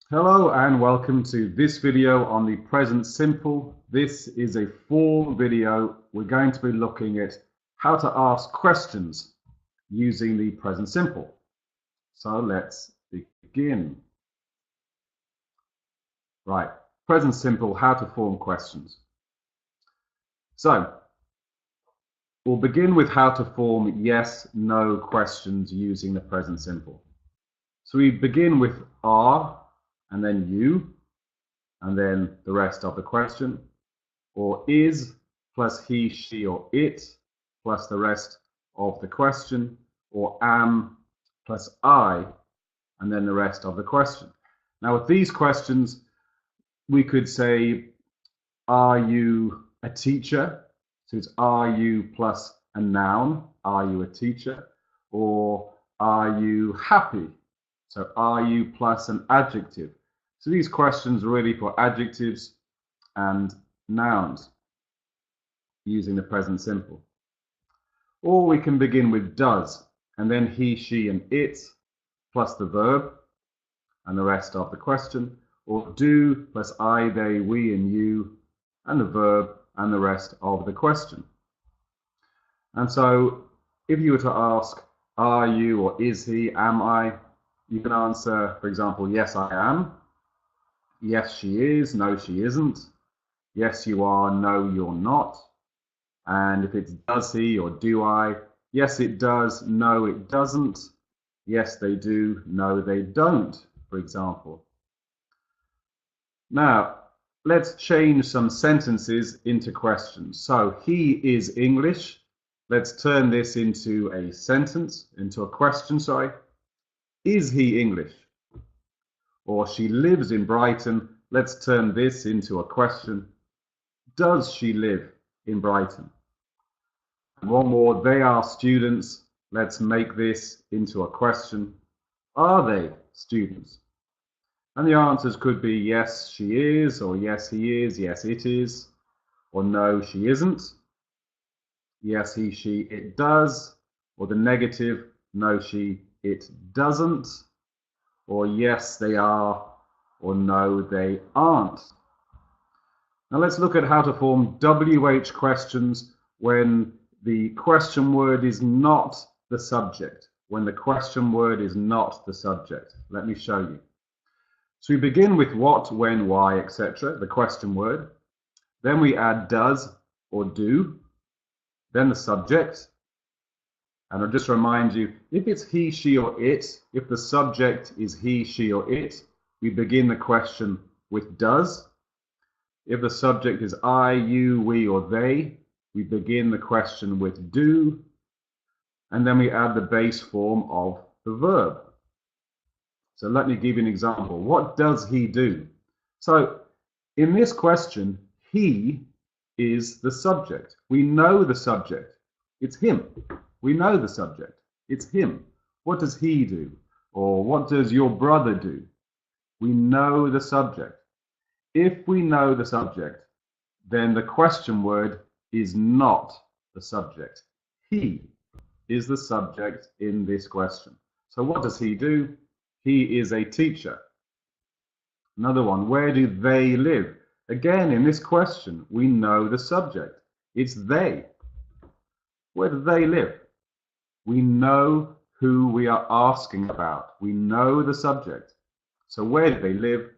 Hello and welcome to this video on the present simple. This is a form video. We're going to be looking at how to ask questions using the present simple. So let's begin. Right, present simple, how to form questions. So we'll begin with how to form yes, no questions using the present simple. So we begin with are and then you and then the rest of the question, or is plus he, she, or it plus the rest of the question, or am plus I, and then the rest of the question. Now with these questions, we could say, are you a teacher? So it's are you plus a noun, are you a teacher? Or are you happy? So are you plus an adjective? So these questions are really for adjectives and nouns using the present simple. Or we can begin with does, and then he, she, and it, plus the verb, and the rest of the question. Or do, plus I, they, we, and you, and the verb, and the rest of the question. And so, if you were to ask, are you, or is he, am I, you can answer, for example, yes, I am. Yes, she is. No, she isn't. Yes, you are. No, you're not. And if it's does he or do I, yes, it does. No, it doesn't. Yes, they do. No, they don't, for example. Now, let's change some sentences into questions. So, he is English. Let's turn this into a sentence, into a question, sorry. Is he English? Or she lives in Brighton. Let's turn this into a question. Does she live in Brighton? And one more, they are students. Let's make this into a question. Are they students? And the answers could be yes, she is, or yes, he is, yes, it is, or no, she isn't. Yes, he, she, it does, or the negative, no, she, it doesn't, or yes, they are, or no, they aren't. Now let's look at how to form WH questions when the question word is not the subject. When the question word is not the subject. Let me show you. So we begin with what, when, why, etc., the question word. Then we add does or do, then the subject. And I'll just remind you, if it's he, she, or it, if the subject is he, she, or it, we begin the question with does. If the subject is I, you, we, or they, we begin the question with do. And then we add the base form of the verb. So let me give you an example. What does he do? So in this question, he is the subject. We know the subject. It's him. We know the subject. It's him. What does he do? Or what does your brother do? We know the subject. If we know the subject, then the question word is not the subject. He is the subject in this question. So what does he do? He is a teacher. Another one, where do they live? Again, in this question, we know the subject. It's they. Where do they live? We know who we are asking about. We know the subject. So where do they live?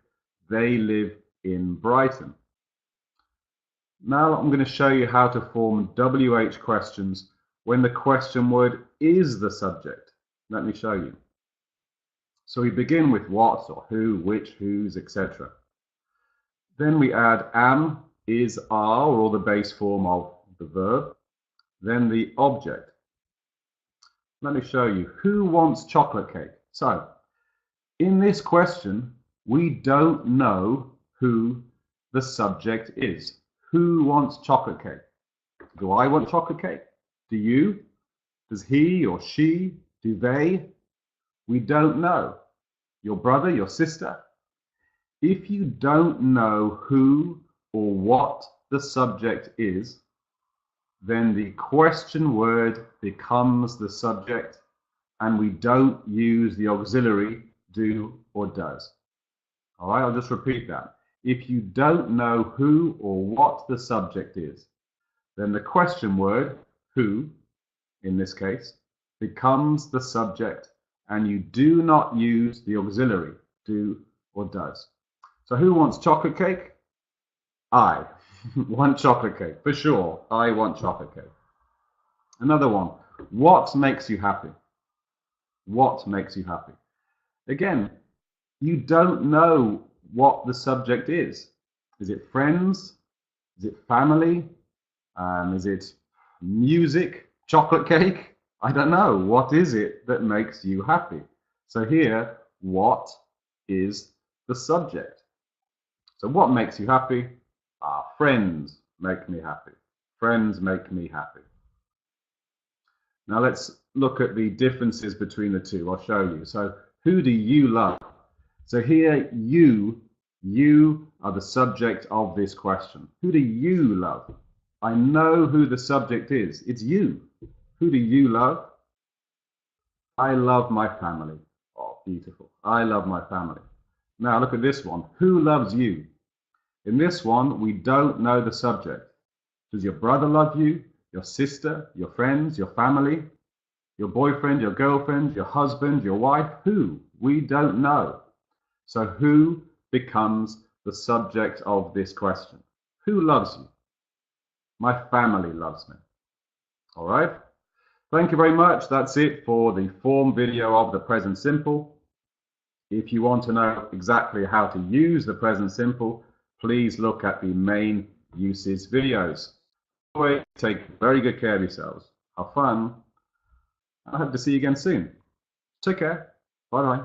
They live in Brighton. Now I'm going to show you how to form WH questions when the question word is the subject. Let me show you. So we begin with what or who, which, whose, etc. Then we add am, is, are, or the base form of the verb. Then the object. Let me show you. Who wants chocolate cake? So in this question, we don't know who the subject is. Who wants chocolate cake? Do I want chocolate cake? Do you? Does he or she? Do they? We don't know. Your brother, your sister? If you don't know who or what the subject is, then the question word becomes the subject and we don't use the auxiliary do or does. All right, I'll just repeat that. If you don't know who or what the subject is, then the question word, who, in this case, becomes the subject, and you do not use the auxiliary, do or does. So who wants chocolate cake? I want chocolate cake, for sure. I want chocolate cake. Another one, what makes you happy? What makes you happy? Again, you don't know what the subject is. Is it friends? Is it family? Is it music? Chocolate cake? I don't know. What is it that makes you happy? So here, what is the subject? So what makes you happy? Friends make me happy. Friends make me happy. Now let's look at the differences between the two. I'll show you. So who do you love? So here, you are the subject of this question. Who do you love? I know who the subject is. It's you. Who do you love? I love my family. Oh, beautiful. I love my family. Now look at this one. Who loves you? In this one, we don't know the subject. Does your brother love you? Your sister? Your friends? Your family? Your boyfriend? Your girlfriend? Your husband? Your wife? Who? We don't know. So who becomes the subject of this question? Who loves you? My family loves me. All right. Thank you very much. That's it for the form video of the present simple. If you want to know exactly how to use the present simple, please look at the main uses videos. Anyway, take very good care of yourselves. Have fun. I hope to see you again soon. Take care. Bye-bye.